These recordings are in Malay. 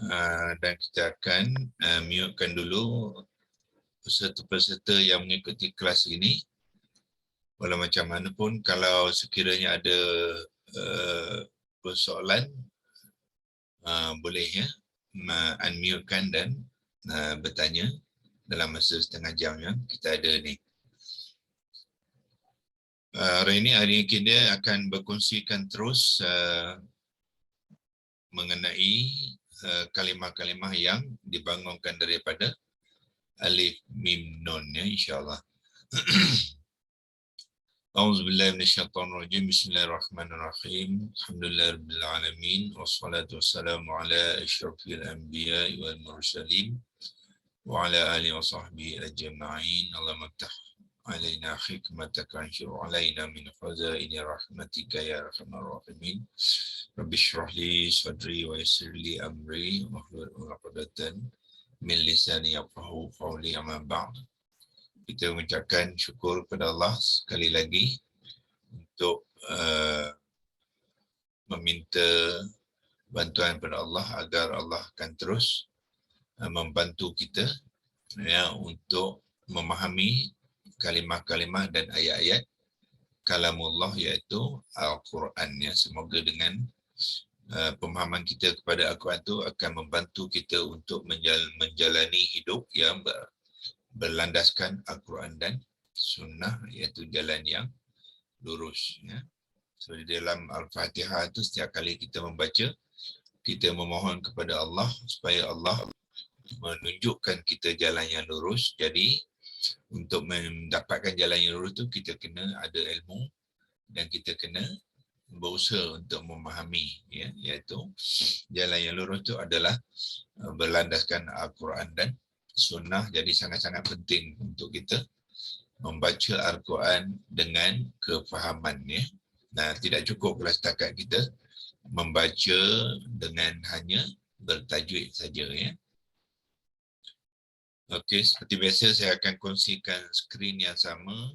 Dan kita akan mutekan dulu peserta-peserta yang mengikuti kelas ini. Walau macam mana pun, kalau sekiranya ada persoalan, boleh ya unmutekan dan bertanya dalam masa setengah jam yang kita ada ni. Hari ini kita akan berkongsikan terus mengenai kalimah-kalimah yang dibangunkan daripada alif mim nun ya, insyaAllah. A'udzubillahi minasyaitonirrajim. Bismillahirrahmanirrahim. Alhamdulillahirabbil alamin wassalatu wassalamu ala asyrafil anbiya'i wal mursalin wa ala alihi wa sahbihi ajma'in. Allahumma ftah alaina hikmataka anshur alaina min khazaini rahmatika ya arhamar rahimin. Rabbi shrah li sadri wa yassir li amri wahlul 'uqdatam min lisani yafqahu qawli. Amma ba'd. Kita mengucapkan syukur kepada Allah sekali lagi untuk meminta bantuan kepada Allah agar Allah akan terus membantu kita ya, untuk memahami kalimah-kalimah dan ayat-ayat kalamullah, iaitu Al-Quran ya. Semoga dengan pemahaman kita kepada Al-Quran itu akan membantu kita untuk menjalani hidup yang berlandaskan Al-Quran dan Sunnah, iaitu jalan yang lurus ya. So di dalam Al-Fatihah itu setiap kali kita membaca, kita memohon kepada Allah supaya Allah menunjukkan kita jalan yang lurus. Jadi untuk mendapatkan jalan yang lurus itu kita kena ada ilmu dan kita kena berusaha untuk memahami ya, iaitu jalan yang lurus itu adalah berlandaskan Al-Quran dan Sunnah. Jadi sangat-sangat penting untuk kita membaca Al-Quran dengan kefahaman ya. Nah, tidak cukup kalau setakat kita membaca dengan hanya bertajwid saja ya. Okey, seperti biasa saya akan kongsikan skrin yang sama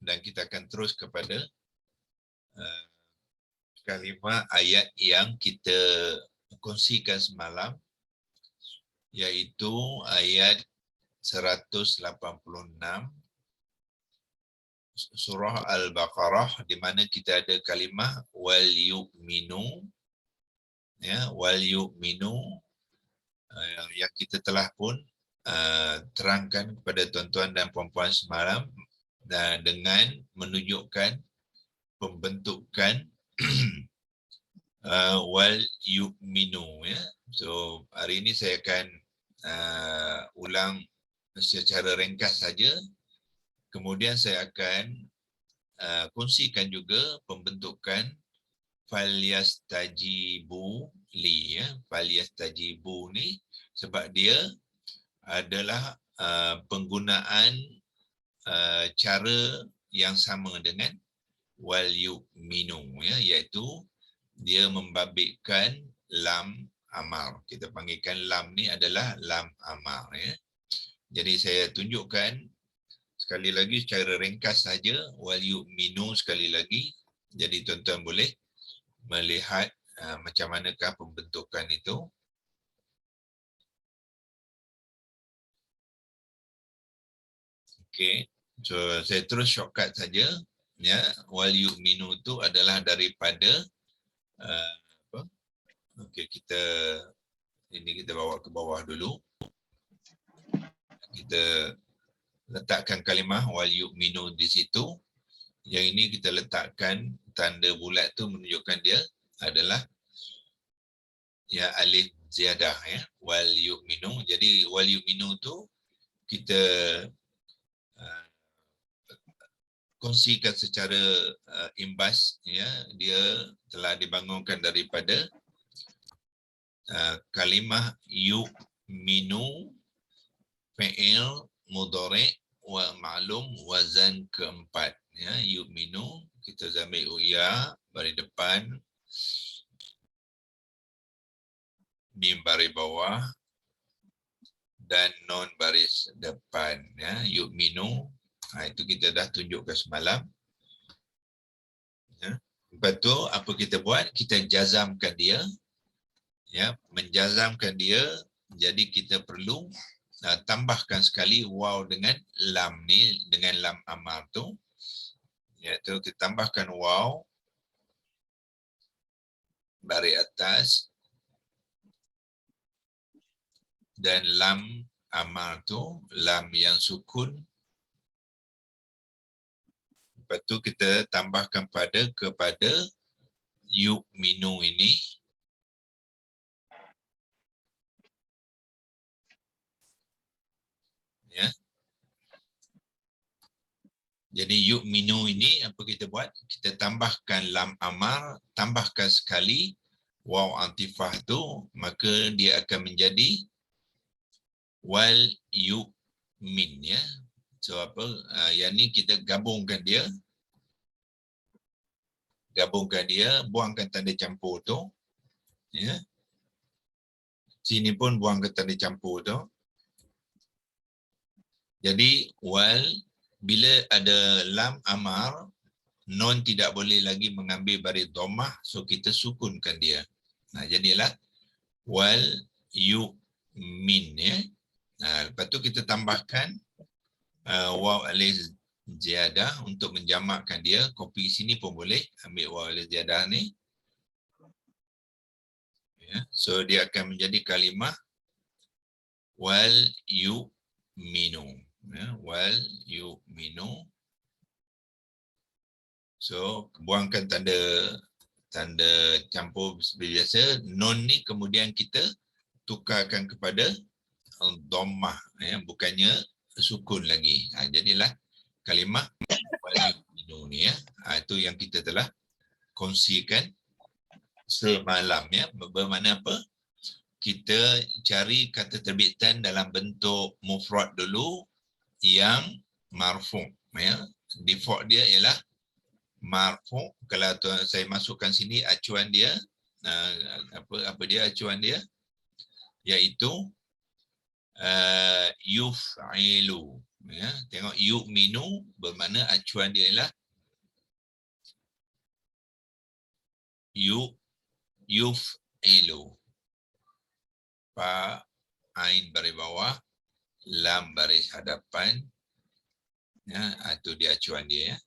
dan kita akan terus kepada kalimah ayat yang kita kongsikan semalam, iaitu ayat 186 surah Al-Baqarah, di mana kita ada kalimah wal yu'minu ya, wal yu'minu yang kita telah pun terangkan kepada tuan-tuan dan puan-puan semalam dengan menunjukkan pembentukan wal yu'minu ya. So hari ini saya akan ulang secara ringkas saja. Kemudian saya akan kongsikan juga pembentukan falyastajibu li ya. Falyastajibu ni sebab dia adalah penggunaan cara yang sama dengan wal yu'minu ya, iaitu dia membabitkan lam amar. Kita panggilkan lam ni adalah lam amar ya. Jadi saya tunjukkan sekali lagi secara ringkas saja wal yu'minu sekali lagi. Jadi tuan-tuan boleh melihat macam manakah pembentukan itu. Okey, so saya terus shortcut saja ya. Wal yu'minu itu adalah daripada apa? Okey, ini kita bawa ke bawah dulu. Kita letakkan kalimah wal yu'minu di situ. Yang ini kita letakkan tanda bulat tu menunjukkan dia adalah ya alif ziyadah ya, wal yu'minu. Jadi wal yu'minu tu kita kongsikan secara imbas ya. Dia telah dibangunkan daripada kalimah yu'minu fi'il mudhari' wa ma'lum wazan keempat ya. Yu'minu kita zamir ya baris depan, mim baris bawah dan non baris depan ya. Yu'minu itu kita dah tunjukkan semalam ya. Lepas tu apa kita buat? Kita jazamkan dia Ya, menjazamkan dia, jadi kita perlu tambahkan sekali waw dengan lam ni, dengan lam amar tu, iaitu kita tambahkan waw baris atas dan lam amar tu, lam yang sukun. Lepas tu kita tambahkan kepada yu'minu ini, ya. Jadi yu'minu ini apa kita buat? Kita tambahkan lam amar, tambahkan sekali waw atifah tu, maka dia akan menjadi wal yu'min, ya. So apa? Yang ni kita gabungkan dia, buangkan tanda campur tu, ya. Sini pun buangkan tanda campur tu. Jadi wal, bila ada lam amar, non tidak boleh lagi mengambil baris dhammah, so kita sukunkan dia. Jadilah wal yu'min, ya. Lepas tu kita tambahkan waw alif ziyadah untuk menjamakkan dia. Kopi sini pun boleh ambil waw alif ziyadah ni. Ya. So dia akan menjadi kalimah wal yu'minu. Ya, wal yu'minu. So buangkan tanda campur seperti biasa. Non ni kemudian kita tukarkan kepada dhammah, ya, bukannya sukun lagi. Jadilah kalimah wal yu'minu ni, ya. Itu yang kita telah kongsikan semalam, ya. Bermakna apa? Kita cari kata terbitan dalam bentuk mufrad dulu yang marfu', ya. Default dia ialah marfu'. Kalau saya masukkan sini acuan dia, apa dia acuan dia, iaitu yuf'ilu, ya. Tengok yu'minu bermakna acuan dia ialah yuf'ilu. Fa ain baris bawah, lam baris hadapan, ya, itu dia acuan dia, ya.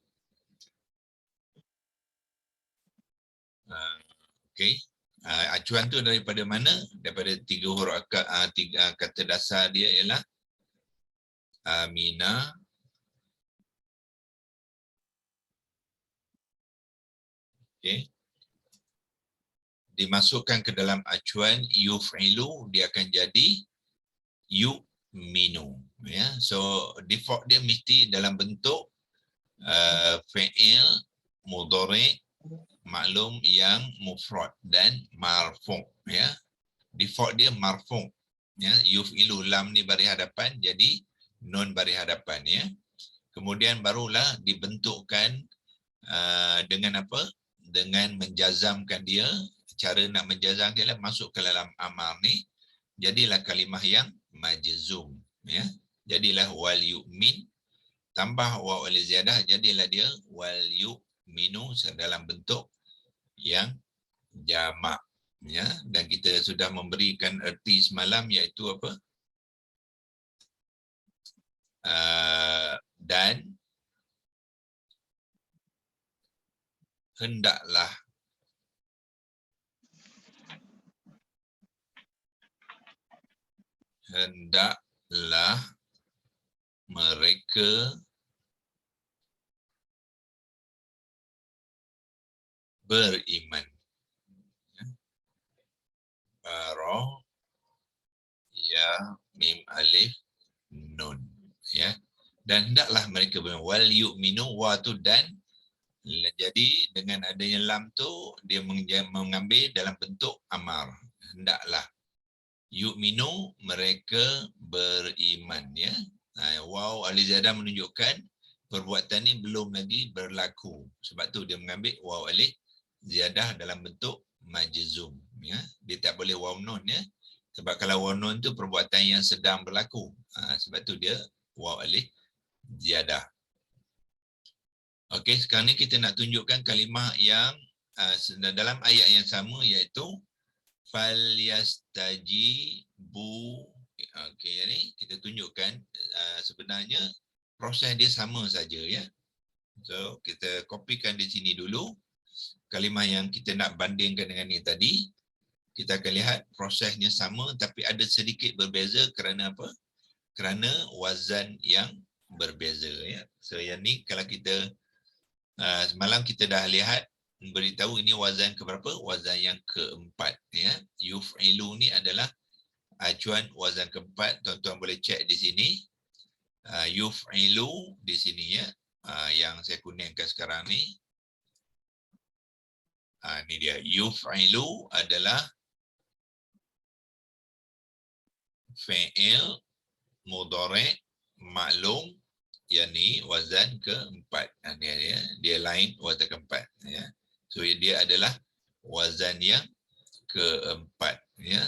Okey. Acuan tu daripada mana? Daripada tiga huruf tiga kata dasar dia ialah amina, okey, dimasukkan ke dalam acuan yuf'ilu, dia akan jadi yu'minu, ya. So default dia mesti dalam bentuk fi'il mudhari' maklum yang mufrad dan marfu', ya. Default dia marfu', ya. Yuf'ilu, lam ni baris hadapan, jadi nun baris hadapan, ya. Kemudian barulah dibentukkan dengan apa? Dengan menjazamkan dia. Cara nak menjazam dia lah masuk ke dalam amar ni, jadilah kalimah yang majzum, ya. Jadilah wal yu'min tambah waw alif ziyadah, jadilah dia wal yu'minu dalam bentuk yang jamak, ya. Dan kita sudah memberikan erti semalam, iaitu apa? Dan hendaklah, mereka beriman. Ra, ya, mim, alif, nun, ya. Dan hendaklah mereka beriman. Wal yu'minu, wa tu dan. Jadi dengan adanya lam tu, dia mengambil dalam bentuk amar. Hendaklah. Yu'minu, mereka beriman, ya. Waw alif ziyadah menunjukkan perbuatan ni belum lagi berlaku. Sebab tu dia mengambil waw alif ziyadah dalam bentuk majzum, ya. Dia tak boleh waw nun, ya. Sebab kalau waw nun tu perbuatan yang sedang berlaku. Sebab tu dia waw alif ziyadah. Okey, sekarang ni kita nak tunjukkan kalimah yang dalam ayat yang sama, iaitu falyastajibu. Okey, ni kita tunjukkan sebenarnya proses dia sama saja ya. So kita kopikan di sini dulu kalimah yang kita nak bandingkan dengan ni tadi. Kita akan lihat prosesnya sama tapi ada sedikit berbeza kerana apa? Kerana wazan yang berbeza ya. So yang ni kalau kita semalam kita dah lihat beritahu ini wazan keberapa? Wazan yang keempat ya. Yuf'ilu ni adalah acuan wazan keempat. Tuan-tuan boleh cek di sini. Yuf'ilu di sini ya. Yang saya kuningkan sekarang ni. Ni dia. Yuf'ilu adalah fi'il mudhari' maklum, yang ni wazan keempat. Dia lain wazan keempat ya. So dia adalah wazan yang keempat ya.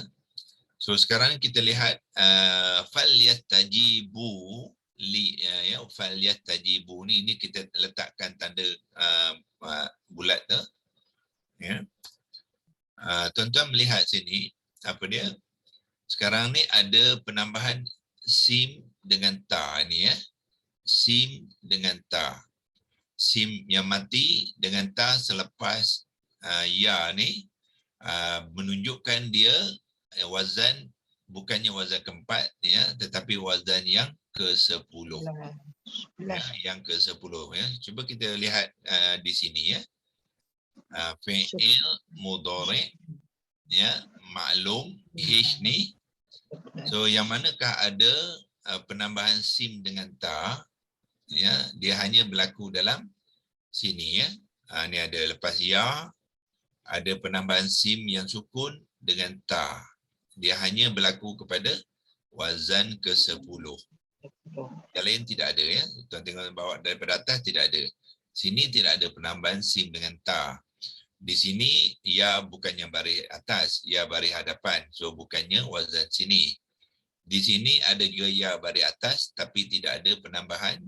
So sekarang kita lihat falyastajibu li ya, falyastajibu ni kita letakkan tanda bulat tu ya. Tuan-tuan melihat sini apa dia? Sekarang ni ada penambahan sim dengan ta ni ya. Sim dengan ta. Sim yang mati dengan ta selepas ya ni menunjukkan dia wazan bukannya wazan keempat ya, tetapi wazan yang ke-10. Ya, yang ke-10 ya. Cuba kita lihat di sini ya. Fi'il mudhari' ya, maklum H ni. So yang manakah ada penambahan sim dengan ta ya, dia hanya berlaku dalam sini ya. Ni ada lepas ya ada penambahan sim yang sukun dengan ta. Dia hanya berlaku kepada wazan ke-10. Yang lain tidak ada ya. Tuan tengok bawah daripada atas tidak ada. Sini tidak ada penambahan sim dengan ta. Di sini ya bukannya baris atas, ya baris hadapan. So bukannya wazan sini. Di sini ada juga ya baris atas tapi tidak ada penambahan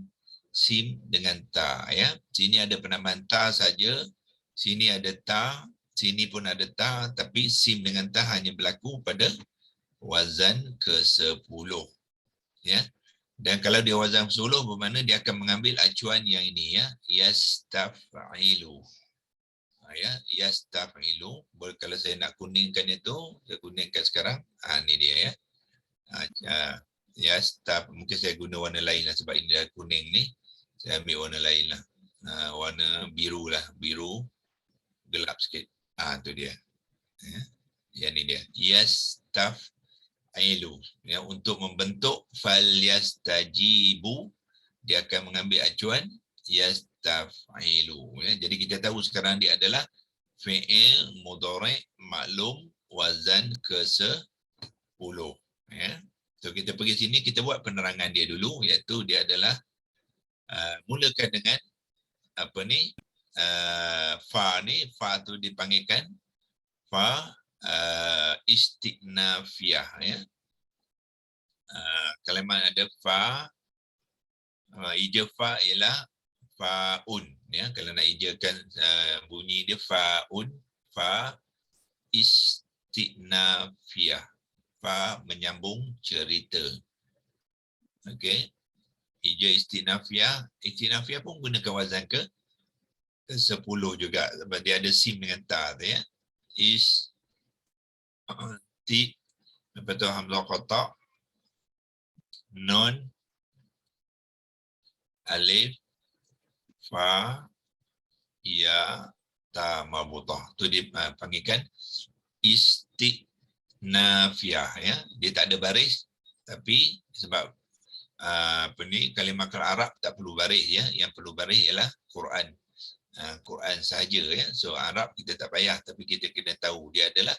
sim dengan ta ya. Sini ada penambahan ta saja. Sini ada ta, sini pun ada ta tapi sim dengan ta hanya berlaku pada wazan ke-10 ya. Dan kalau dia wazan ke-10 bermakna dia akan mengambil acuan yang ini ya, yastaf'ilu. Ya, yastaf'ilu. Kalau saya nak kuningkan itu, saya kuningkan sekarang. Ni dia ya. Mungkin saya guna warna lain lah sebab ini dah kuning ni. Saya ambil warna lain lah. Warna biru lah, biru gelap sikit. Tu dia. Yang ni dia. Yastaf'ilu. Ya, untuk membentuk falyastajibu, dia akan mengambil acuan yastaf'ilu. Ya, jadi kita tahu sekarang dia adalah fi'il mudhari' maklum wazan ke-10. Ya. So kita pergi sini, kita buat penerangan dia dulu, iaitu dia adalah mulakan dengan apa ni, fa ni, fa tu dipanggilkan fa istinafiyah ya. Kalimat ada fa, ija fa ialah faun ya. Kalau nak ijakan bunyi dia faun, fa istinafiyah. Fa menyambung cerita. Okey. Ija istinafiyah, istinafiyah pun gunakan wazan ke 10 juga sebab dia ada sim dengan ta tu ya. Ti, lepas tu hamzah qata, nun, alif, fa, ya, ta marbutah. Tu dipanggilkan istinafiyah ya. Dia tak ada baris tapi sebab kalimah Arab tak perlu baris ya. Yang perlu baris ialah Quran. Quran sahaja ya. So Arab kita tak payah tapi kita kena tahu dia adalah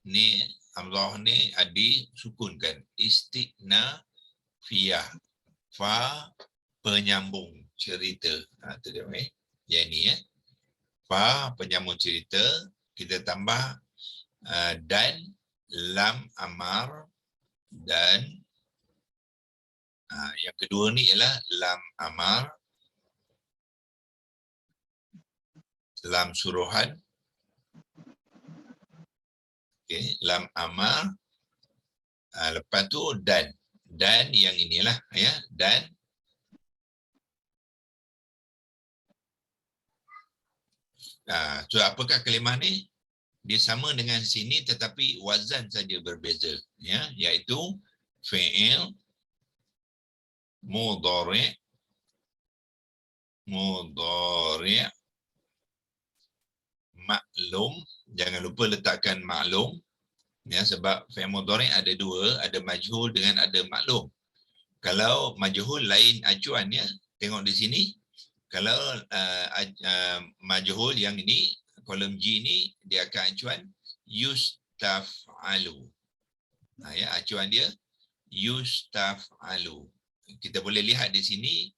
ni hamzah ni disukunkan. Istinafiyah. Fa penyambung cerita. Tu dia yang ni ya. Fa penyambung cerita, kita tambah dan lam amar, dan yang kedua ni ialah lam amar, lam suruhan, Okey, lam amar. Lepas tu dan. Dan yang inilah ya, dan so apakah kalimah ni? Dia sama dengan sini tetapi wazan saja berbeza ya, iaitu fi'il mudhari' maklum. Jangan lupa letakkan maklum ya, sebab fi'il mudhari' ada dua, ada majhul dengan ada maklum. Kalau majhul lain acuannya, tengok di sini. Kalau majhul yang ini, kolom G ni, dia akan acuan yustaf'alu. Ya, acuan dia yustaf'alu. Kita boleh lihat di sini,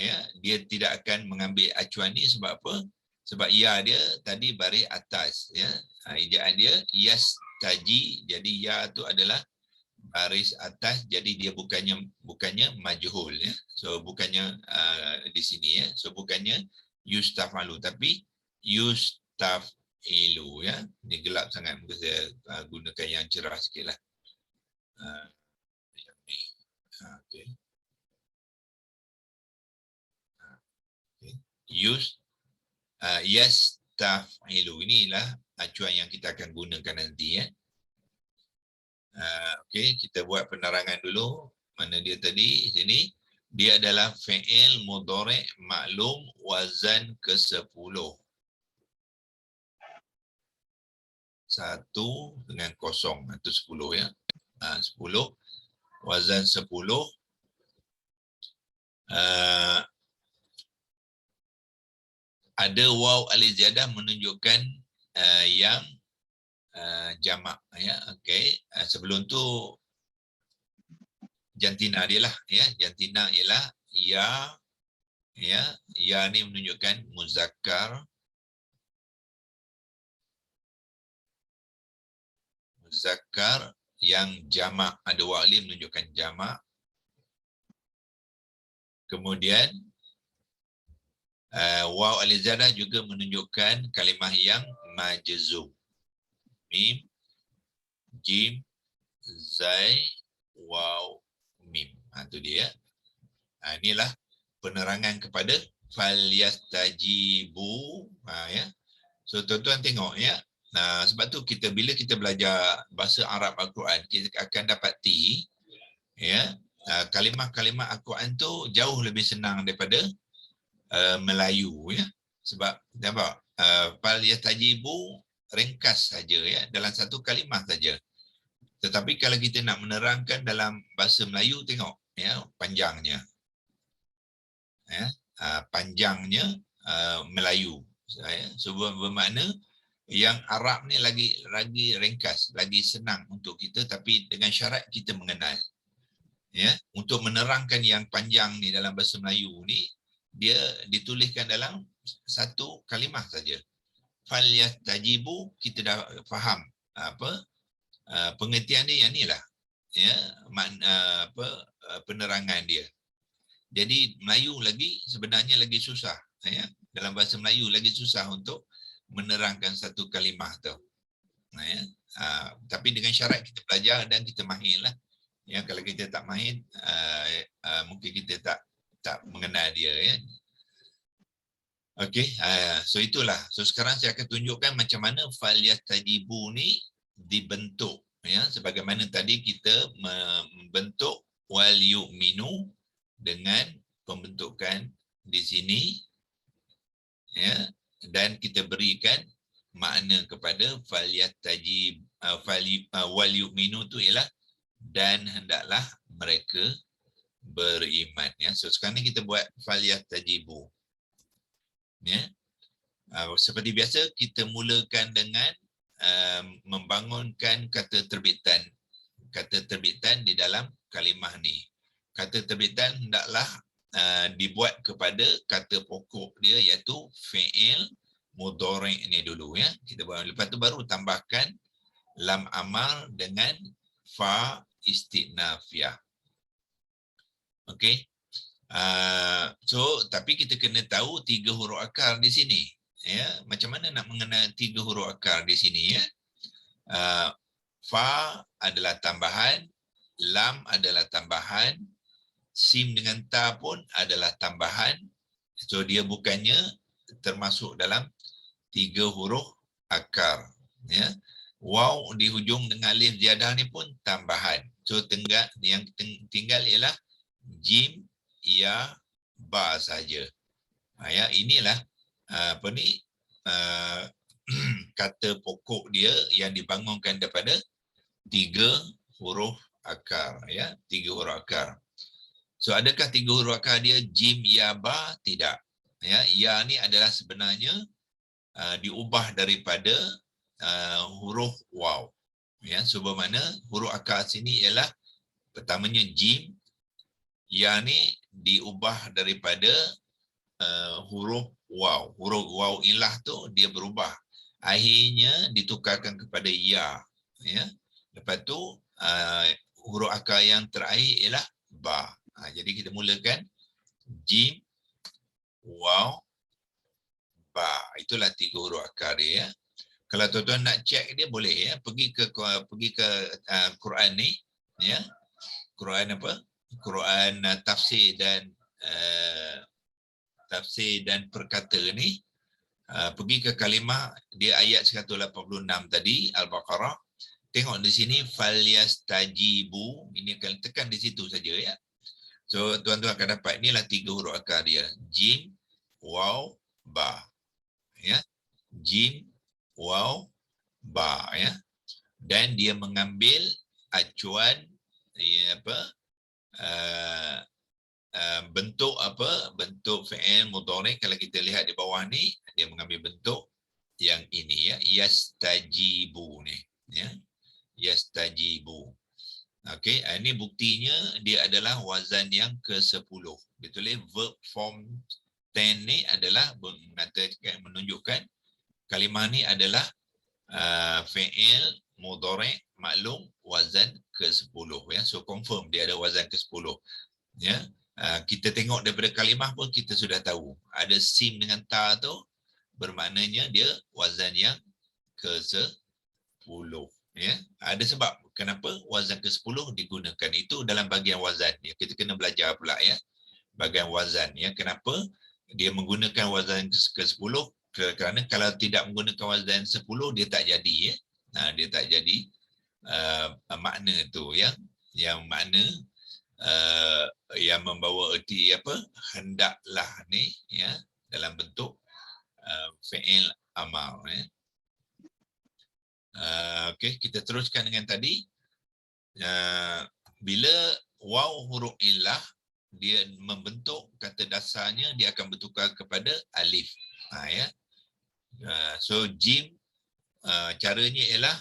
ya, dia tidak akan mengambil acuan ni sebab apa? Sebab ya dia tadi baris atas. Ya. Ejaan dia yastaji, jadi ya tu adalah baris atas, jadi dia bukannya majhul ya. So bukannya di sini ya. So bukannya yustafalu tapi yustafilu ya. Ini gelap sangat, mungkin saya gunakan yang cerah sikitlah. Okey. Yastafilu, inilah acuan yang kita akan gunakan nanti ya. Okey, kita buat penerangan dulu. Mana dia tadi? Sini. Dia adalah fi'il mudhari' maklum wazan ke-10. 1 dengan 0 itu 10 ya. 10 wazan 10. Ada waw al-ziyadah menunjukkan yang jamak ya. Okey, sebelum tu jantina dia lah ya. Jantina ialah ya, ya ni menunjukkan muzakkar, yang jamak, ada waw alif menunjukkan jamak. Kemudian waw al-ziyadah juga menunjukkan kalimah yang majzum. Mim, jim, zai, waw, mim. Itu dia. Inilah penerangan kepada falyastajibu. Ya. So tuan-tuan tengok ya. Sebab tu bila kita belajar bahasa Arab Al-Quran, kita akan dapati ya, kalimah-kalimah Al-Quran tu jauh lebih senang daripada Melayu ya. Sebab nampak falyastajibu ringkas saja ya, dalam satu kalimah saja. Tetapi kalau kita nak menerangkan dalam bahasa Melayu, tengok ya, panjangnya. Ya, panjangnya Melayu. So bermakna yang Arab ni lagi ringkas, lagi senang untuk kita, tapi dengan syarat kita mengenal. Ya, untuk menerangkan yang panjang ni dalam bahasa Melayu ni, dia dituliskan dalam satu kalimah saja. Falyastajibu, kita dah faham apa pengertian dia, yang inilah ya, penerangan dia. Jadi Melayu sebenarnya lagi susah ya. Dalam bahasa Melayu lagi susah untuk menerangkan satu kalimah tu. Ya. Tapi dengan syarat kita belajar dan kita mahirlah. Ya, kalau kita tak mahir, mungkin kita tak mengenal dia ya. Okey, so itulah. So sekarang saya akan tunjukkan macam mana falyastajibu ni dibentuk ya, sebagaimana tadi kita membentuk wal yu'minu dengan pembentukan di sini ya, dan kita berikan makna kepada falyastajib wal yu'minu tu ialah dan hendaklah mereka beriman ya. So sekarang ni kita buat falyastajibu ya. Seperti biasa kita mulakan dengan membangunkan kata terbitan. Kata terbitan di dalam kalimah ni. Kata terbitan hendaklah dibuat kepada kata pokok dia, iaitu fi'il mudhari' ni dulu ya. Kita buat, lepas tu baru tambahkan lam amar dengan fa istinafiyah. Okey. So tapi kita kena tahu 3 huruf akar di sini. Ya, macam mana nak mengenal 3 huruf akar di sini ya? Fa adalah tambahan, lam adalah tambahan, sim dengan ta pun adalah tambahan. So dia bukannya termasuk dalam 3 huruf akar. Ya. Waw di hujung dengan alif ziyadah ni pun tambahan. So yang tinggal ialah jim, ya, ba saja. Ya, inilah apa ni kata pokok dia yang dibangunkan daripada 3 huruf akar. Ya, 3 huruf akar. So adakah 3 huruf akar dia jim, ya, ba? Tidak. Ya ni adalah sebenarnya diubah daripada huruf waw. Ya, so bermakna huruf akar sini ialah pertamanya jim, ya ni diubah daripada huruf waw. Huruf waw ilah tu dia berubah. Akhirnya ditukarkan kepada ya. Ya. Lepas tu huruf akar yang terakhir ialah ba. Jadi kita mulakan jim, waw, ba. Itulah 3 huruf akar dia. Ya. Kalau tuan-tuan nak cek dia boleh ya, pergi ke Quran ni ya. Quran apa? Quran tafsir dan perkata ni, pergi ke kalimah dia ayat 186 tadi Al-Baqarah. Tengok di sini falyastajibu, ini akan tekan di situ saja ya. So tuan-tuan akan dapat inilah 3 huruf akar dia. Jim, waw, ba. Ya. Jim, waw, ba ya. Dan dia mengambil acuan bentuk bentuk fi'il mudhari'. Kalau kita lihat di bawah ni dia mengambil bentuk yang ini ya, yastajibu ni ya, yastajibu. Okey, ini buktinya dia adalah wazan yang ke-10. Dia tulis verb form 10 ni adalah menunjukkan kalimah ni adalah fi'il mudhari' maklum wazan ke-10 ya. So confirm dia ada wazan ke-10 ya. Kita tengok daripada kalimah pun kita sudah tahu ada sim dengan ta tu bermaknanya dia wazan yang ke-10 ya. Ada sebab kenapa wazan ke-10 digunakan, itu dalam bahagian wazan ya. Kita kena belajar pula ya bahagian wazan ya, kenapa dia menggunakan wazan ke-10. Kerana kalau tidak menggunakan wazan 10 dia tak jadi ya. Dia tak jadi makna tu ya, yang makna yang membawa erti apa, hendaklah ni ya, dalam bentuk fi'il amal ya. Okey, kita teruskan dengan tadi. Bila waw huruf illah dia membentuk kata dasarnya, dia akan bertukar kepada alif. Ya. So jim caranya ialah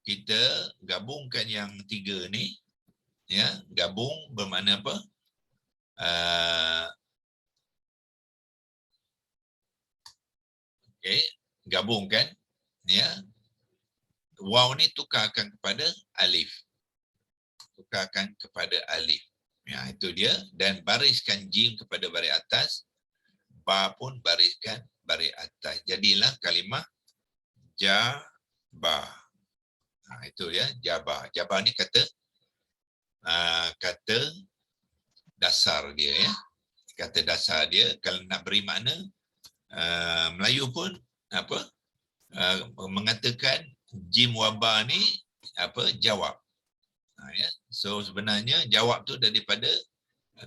kita gabungkan yang 3 ni ya. Gabung bermakna apa? Okey, gabungkan ya. Waw ni tukarkan kepada alif. Tukarkan kepada alif. Ya, itu dia. Dan bariskan jim kepada baris atas. Ba pun bariskan baris atas. Jadilah kalimah jabah. Itu ya, jabah. Jabah ni kata dasar dia ya. Kata dasar dia kalau nak beri makna Melayu pun apa? Mengatakan jim waba ni apa? Jawab. Ya. So sebenarnya jawab tu daripada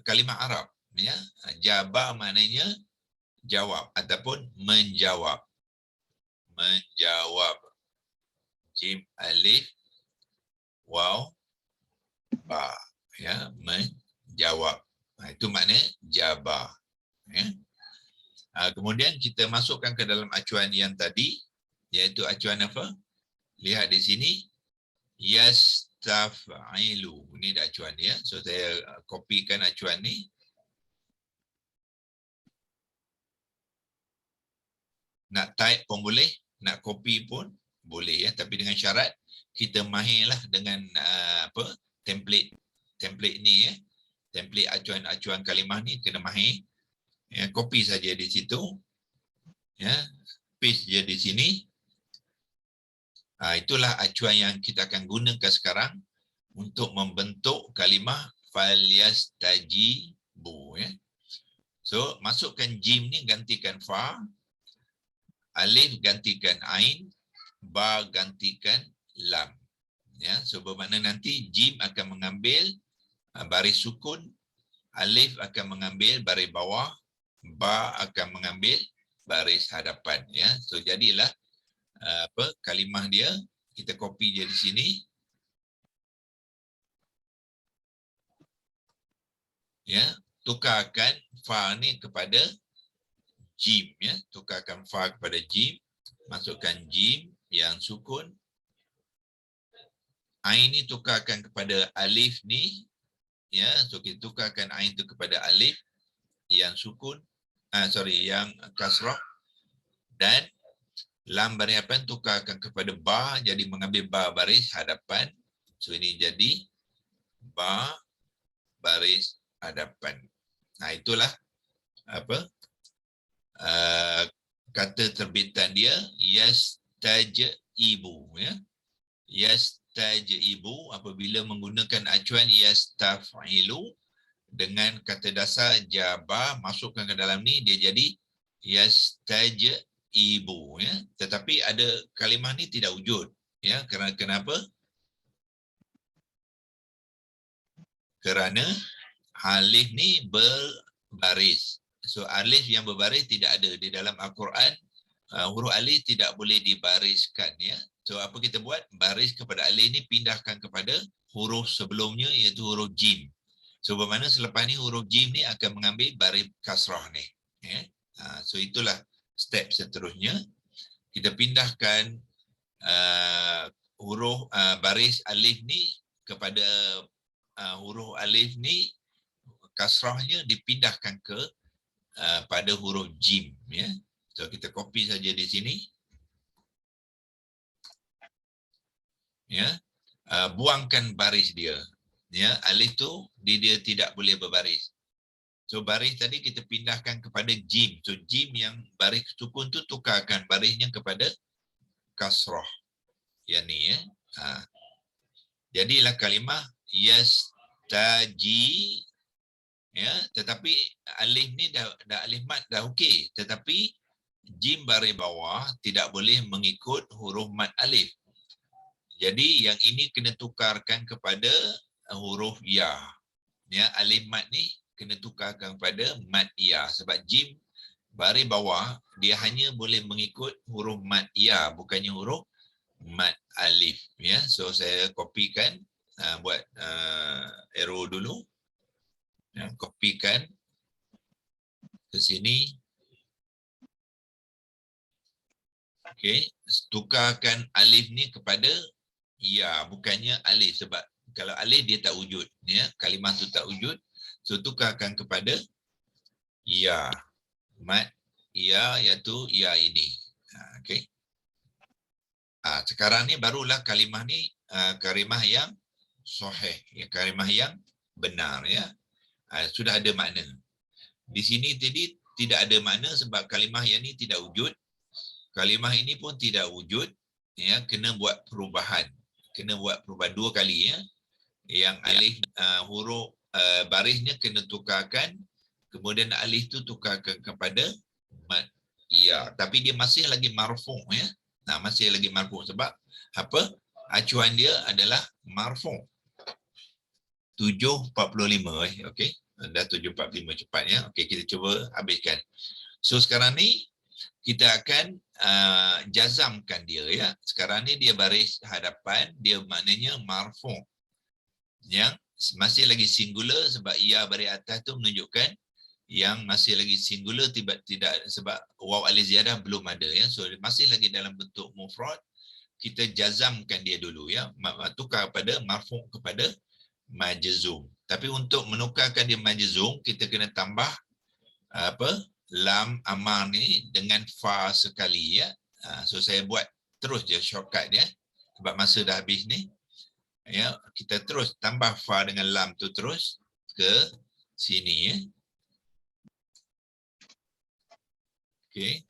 kalimah Arab ya. Jabah maknanya jawab ataupun menjawab. Menjawab. Jim alif waw ba ya, menjawab. Itu makna jabah ya. Kemudian kita masukkan ke dalam acuan yang tadi, iaitu acuan apa? Lihat di sini yastaf'ilu. Ini dah acuan ya. So saya kopikan acuan ni. Nak type pun boleh, nak copy pun boleh ya, tapi dengan syarat kita mahirlah dengan template ni ya. Template acuan-acuan kalimah ni kena mahir. Ya, copy saja di situ. Ya, paste je di sini. Itulah acuan yang kita akan gunakan sekarang untuk membentuk kalimah falyastajibu, ya. So masukkan jim ni gantikan fa, alif gantikan ain, ba gantikan lam. Ya, so bermakna nanti jim akan mengambil baris sukun, alif akan mengambil baris bawah, ba akan mengambil baris hadapan, ya. So jadilah kalimah dia, kita copy je di sini. Ya, tukarkan fa ni kepada jim, ya. Tukarkan fa kepada jim, masukkan jim yang sukun. Ain ni tukarkan kepada alif ni, ya. So kita tukarkan ain tu kepada alif yang sukun, yang kasrah, dan lam baris hadapan tukarkan kepada ba, jadi mengambil ba baris hadapan. So ini jadi ba baris hadapan. Itulah kata terbitan dia, yastajibu, ya. Yastajibu apabila menggunakan acuan yastafilu dengan kata dasar jaba, masukkan ke dalam ni, dia jadi yastajibu, ya. Tetapi ada kalimah ni tidak wujud, ya. Kenapa? Kerana alif ni berbaris. So alif yang berbaris tidak ada di dalam Al-Quran. Huruf alif tidak boleh dibariskan, ya. So apa kita buat? Baris kepada alif ni pindahkan kepada huruf sebelumnya, iaitu huruf jim. So bermakna selepas ni huruf jim ni akan mengambil baris kasrah ni, ya. So itulah step seterusnya. Kita pindahkan huruf baris alif ni kepada huruf alif ni, kasrahnya dipindahkan ke pada huruf jim, ya. So kita copy saja di sini, ya. Buangkan baris dia, ya. Alif tu dia tidak boleh berbaris. So baris tadi kita pindahkan kepada jim. So jim yang baris sukun tu tukarkan barisnya kepada kasrah, yang ni, ya. Jadilah kalimah yastaji, ya. Tetapi alif ni dah alif mat dah okey, tetapi jim baris bawah tidak boleh mengikut huruf mat alif. Jadi yang ini kena tukarkan kepada huruf ya. Ya, alif mat ni kena tukarkan kepada mat ya, sebab jim baris bawah dia hanya boleh mengikut huruf mat ya, bukannya huruf mat alif, ya. So saya kopikan, buat arrow dulu. Ya, kopikan ke sini. Okey, tukarkan alif ni kepada ya, bukannya alif, sebab kalau alif dia tak wujud, ya. Kalimah tu tak wujud. So tukarkan kepada ya, mat ya, iaitu ya ini. Okey. Sekarang ni barulah kalimah ni kalimah yang sahih, ya, kalimah yang benar, ya. Sudah ada makna. Di sini tadi tidak ada makna sebab kalimah yang ni tidak wujud. Kalimah ini pun tidak wujud, ya. Kena buat perubahan. Kena buat perubahan 2 kali, ya. Yang alif huruf barisnya kena tukarkan, kemudian alif tu tukarkan kepada mat ya, tapi dia masih lagi marfu', ya. Masih lagi marfu' sebab apa? Acuan dia adalah marfu'. 7.45, okey. Dah 7.45 cepat, ya. Okey, kita cuba habiskan. So sekarang ni kita akan jazamkan dia, ya. Sekarang ni dia baris hadapan, dia maknanya marfu'. Yang masih lagi singular sebab ya baris atas tu menunjukkan yang masih lagi singular, tidak sebab waw alif ziyadah belum ada, ya. So masih lagi dalam bentuk mufrad. Kita jazamkan dia dulu, ya. Tukar pada marfu' kepada majzum. Tapi untuk menukarkan dia majzum, kita kena tambah lam amar ni dengan fa sekali, ya. So saya buat terus je shortcut dia sebab masa dah habis ni, ya. Kita terus tambah fa dengan lam tu terus ke sini, ya. Okey.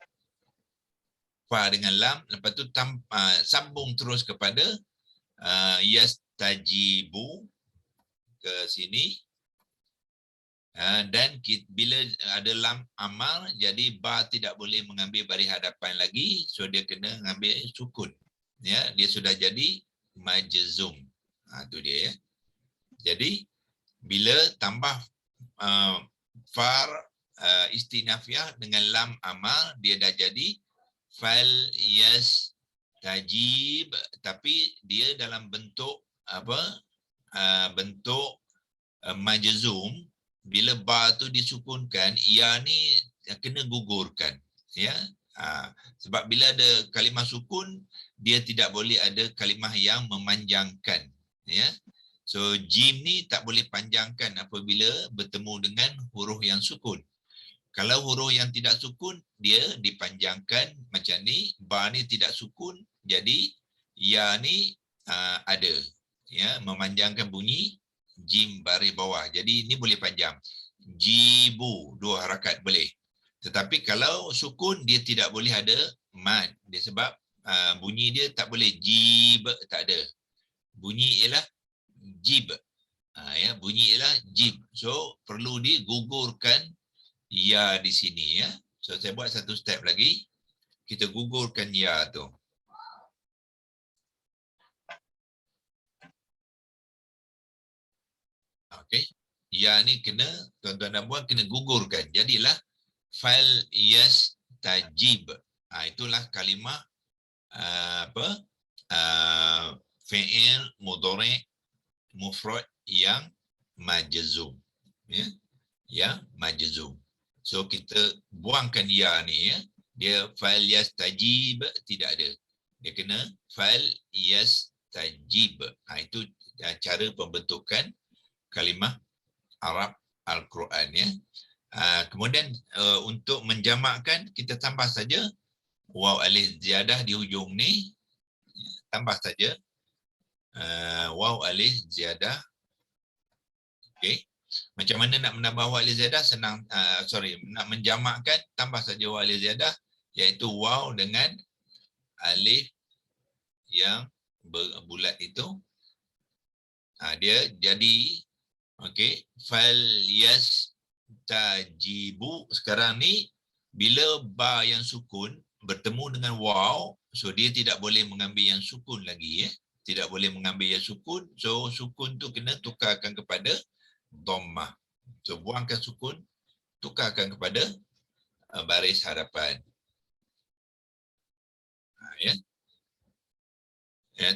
fa dengan lam, lepas tu sambung terus kepada yastajibu ke sini. Dan bila ada lam amar, jadi ba tidak boleh mengambil baris hadapan lagi, so dia kena ambil sukun. Ya, dia sudah jadi majzum. Itu dia ya. Jadi bila tambah far istinafiah dengan lam amar, dia dah jadi fal yastajib, tapi dia dalam bentuk apa? Bentuk majzum. Bila ba tu disukunkan, ya ni kena gugurkan, ya. Sebab bila ada kalimah sukun, dia tidak boleh ada kalimah yang memanjangkan, ya. So jim ni tak boleh panjangkan apabila bertemu dengan huruf yang sukun. Kalau huruf yang tidak sukun, dia dipanjangkan macam ni. Ba ni tidak sukun, jadi ya ni ada, ya, memanjangkan bunyi jim baris bawah. Jadi ini boleh panjang. Jibu, 2 harakat boleh. Tetapi kalau sukun, dia tidak boleh ada mad. Dia sebab bunyi dia tak boleh jib, tak ada. Bunyi ialah jib. Ya, bunyi ialah jib. So perlu digugurkan ya di sini, ya. So saya buat satu step lagi. Kita gugurkan ya tu. Okey. Ya ni kena, tuan-tuan dan puan, kena gugurkan. Jadilah fal yastajib. Itulah kalimah fi'il mudhari' mufrad yang majzum. Ya. Yang majzum. So kita buangkan ya ni, ya. Dia fal yastajib tidak ada. Dia kena fal yastajib. Itu cara pembentukan kalimah Arab Al-Quran, ya. Kemudian untuk menjamakkan, kita tambah saja waw alif ziyadah di hujung ni, tambah saja waw alif ziyadah. Okey. Macam mana nak menambah waw alif ziyadah? Senang, nak menjamakkan, tambah saja waw alif ziyadah, iaitu waw dengan alif yang berbulat itu. Dia jadi okey, fal yastajibu. Sekarang ni bila ba yang sukun bertemu dengan waw, so dia tidak boleh mengambil yang sukun lagi, ya. Tidak boleh mengambil yang sukun, so sukun tu kena tukarkan kepada dhammah. So buangkan sukun, tukarkan kepada baris hadapan. Ya.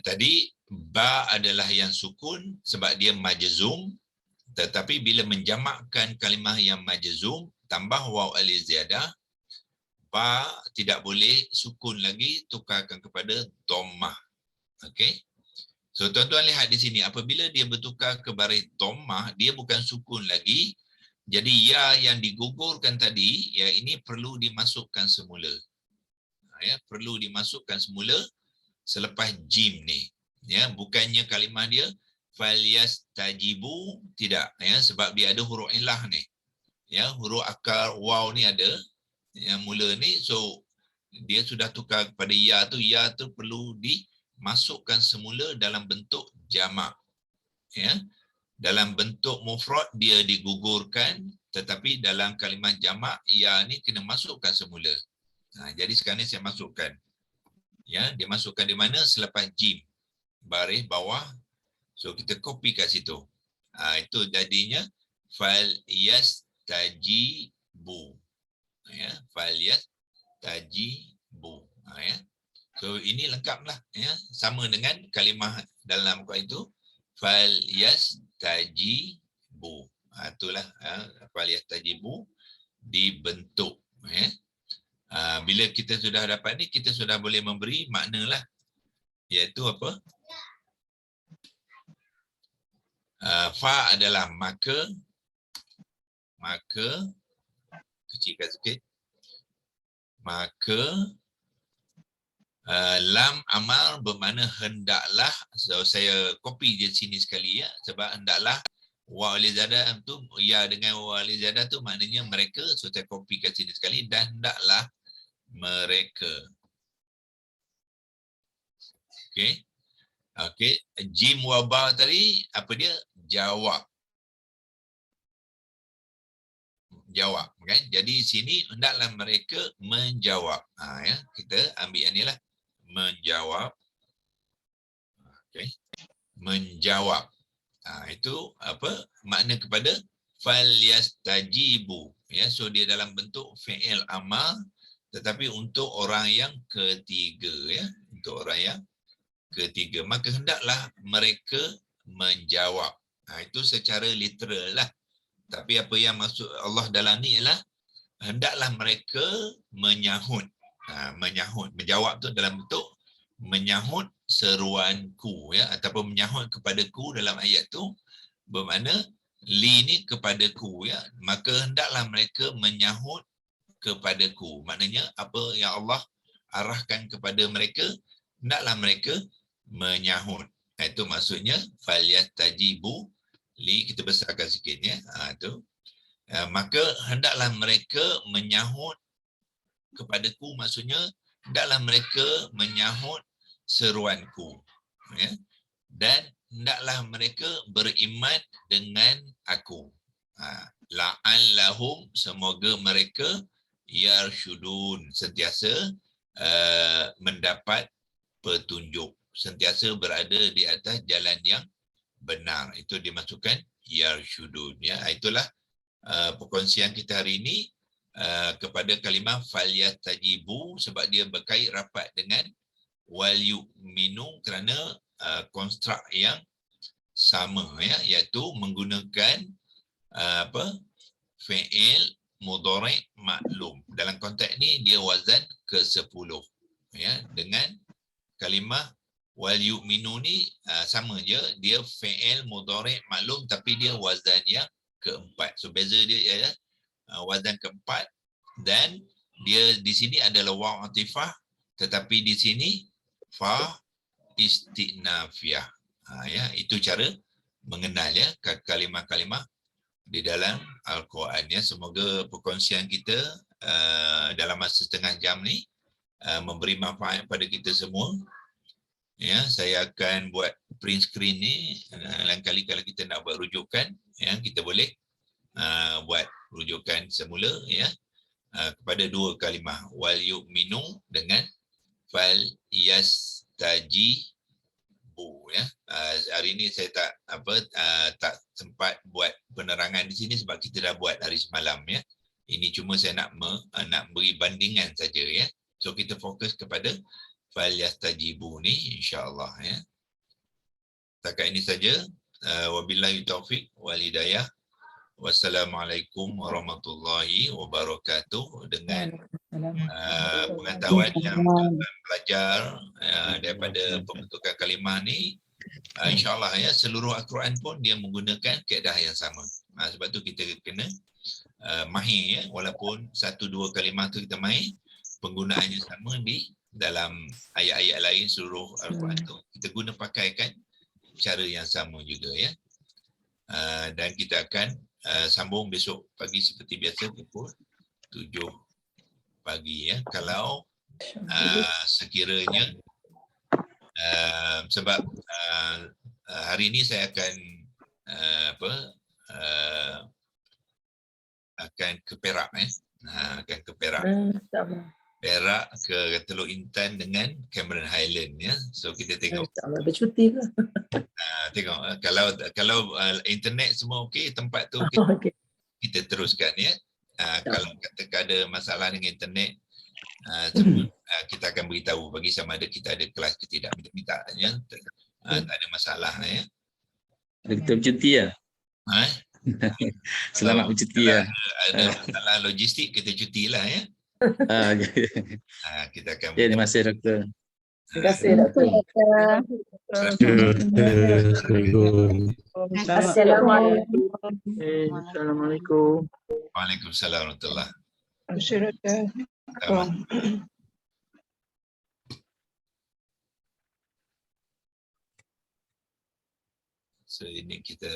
Tadi ba adalah yang sukun sebab dia majzum. Tetapi bila menjamakkan kalimah yang majzum, tambah waw alif ziyadah, ba tidak boleh sukun lagi, tukarkan kepada dhammah. Okey. So tuan-tuan lihat di sini, apabila dia bertukar ke baris dhammah, dia bukan sukun lagi. Jadi ya yang digugurkan tadi, ya ini perlu dimasukkan semula. Ya, perlu dimasukkan semula selepas jim ni. Ya, bukannya kalimah dia falyastajibu, tidak, ya, sebab dia ada huruf ilah ni, ya, huruf akar waw ni ada yang mula ni, so dia sudah tukar kepada ya tu perlu dimasukkan semula dalam bentuk jamak, ya. Dalam bentuk mufrad dia digugurkan, tetapi dalam kalimah jamak ya ni kena masukkan semula. Jadi sekarang ni saya masukkan, ya, dia masukkan di mana? Selepas jim baris bawah. So kita copy kat situ. Itu jadinya fal yastajibu. Ya, fal yastajibu. Ya. So ini lengkaplah, ya. Sama dengan kalimah dalam Quran itu fal yastajibu. Itulah fal yastajibu dibentuk, ya. Bila kita sudah dapat ni, kita sudah boleh memberi maknalah, iaitu apa? Fa adalah maka, kecilkan sikit, maka lam amal bermakna hendaklah. So saya copy di sini sekali, ya, sebab hendaklah waw alif ziyadah tu, ya dengan waw alif ziyadah tu maknanya mereka, so saya copy kat sini sekali, dan hendaklah mereka. Okey. Okey, jim wabah tadi apa dia? Jawab. Jawab kan. Jadi sini hendaklah mereka menjawab. Ya, kita ambil yang inilah menjawab. Okey. Menjawab. Itu apa makna kepada falyastajibu, ya. So dia dalam bentuk fi'il amal tetapi untuk orang yang ketiga, ya, untuk orang yang ketiga, maka hendaklah mereka menjawab. Itu secara literal lah, tapi apa yang maksud Allah dalam ni ialah hendaklah mereka menyahut. Menyahut, menjawab tu dalam bentuk menyahut seruanku, ya, ataupun menyahut kepadaku dalam ayat tu bermakna li ni kepadaku, ya, maka hendaklah mereka menyahut kepadaku. Maknanya apa yang Allah arahkan kepada mereka, hendaklah mereka menyahut. Itu maksudnya falyastajibu li, kita besarkan sikit, ya. Tu maka hendaklah mereka menyahut kepadaku, maksudnya hendaklah mereka menyahut seruanku, ya, dan hendaklah mereka beriman dengan aku. La'allahum, semoga mereka yarshudun, sentiasa mendapat petunjuk, sentiasa berada di atas jalan yang benar. Itu dimasukkan yarshudun, ya. Itulah perkongsian kita hari ini kepada kalimah falyastajibu, sebab dia berkait rapat dengan wal yu'minu kerana konstruk yang sama, ya, iaitu menggunakan fi'il mudhari' maklum. Dalam konteks ni dia wazan ke-10, ya, dengan kalimah wal yu'minu ni sama je, dia fi'il mudhari' maklum tapi dia wazan yang keempat. So beza dia ialah wazan keempat, dan dia di sini adalah waw atifah, tetapi di sini fa istinafiyah. Ya, itu cara mengenal, ya, kalimah-kalimah di dalam Al-Quran, ya. Semoga perkongsian kita dalam masa setengah jam ni memberi manfaat pada kita semua. Ya, saya akan buat print screen ni. Lain kali kalau kita nak buat rujukan, ya, kita boleh buat rujukan semula, ya, kepada dua kalimah wal yu'minu dengan fal yastajibu, ya. Hari ini saya tak sempat buat penerangan di sini sebab kita dah buat hari semalam, ya. Ini cuma saya nak beri bandingan saja, ya. So kita fokus kepada fal yastajibu ni insya-Allah, ya. Setakat ini saja. Wabillahi taufik wal hidayah. Wassalamualaikum warahmatullahi wabarakatuh. Dengan pengetahuan yang tuan belajar daripada pembentukan kalimah ni, insya-Allah, ya, seluruh Al-Quran pun dia menggunakan kaedah yang sama. Sebab tu kita kena mahir, ya, walaupun satu dua kalimah tu kita mahir, penggunaannya sama di dalam ayat-ayat lain seluruh Al-Quran tu kita guna pakaikan cara yang sama juga, ya. Dan kita akan sambung besok pagi seperti biasa pukul 7 pagi, ya. Kalau sekiranya sebab hari ini saya akan akan ke Perak, akan ke Perak. Perak ke Teluk Intan dengan Cameron Highland, ya. So kita tengok. Ada cuti ke? Tengok kalau internet semua okey, tempat tu Okay. kita teruskan, ya. Kalau katakan ada masalah dengan internet, semua kita akan beritahu bagi sama ada kita ada kelas ke tidak. Minta-mintanya tak ada masalah, ya. Kita bercuti ya. Selamat bercuti ya. Ada masalah logistik kita cutilah, ya. Kita akan Terima kasih doktor. Terima kasih doktor. Assalamualaikum. Waalaikumsalam warahmatullahi Masyarakat. So ini kita